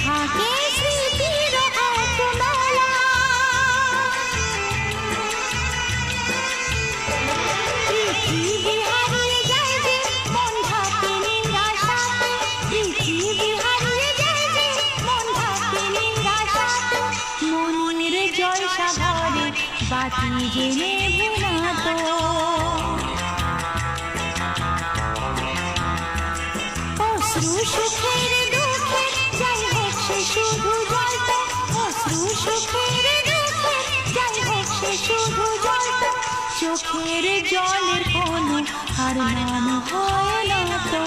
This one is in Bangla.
থাকে স্মৃতির এক মেলা। পৃথিবী হারিয়ে যায় যে মন থাকে নিরাশাতে, পৃথিবী হারিয়ে যায় যে মন থাকে নিরাশাতে। মনের জলসা ঘরে বাতি জেলে ভুলাতো, অশ্রু সুখের দুঃখে যাই হোক সে শুধু জ্বলত, অশ্রু সুখের দুঃখে যাই হোক সে শুধু জ্বলত। চোখের জলের কোনো আর নাম হয় না তো।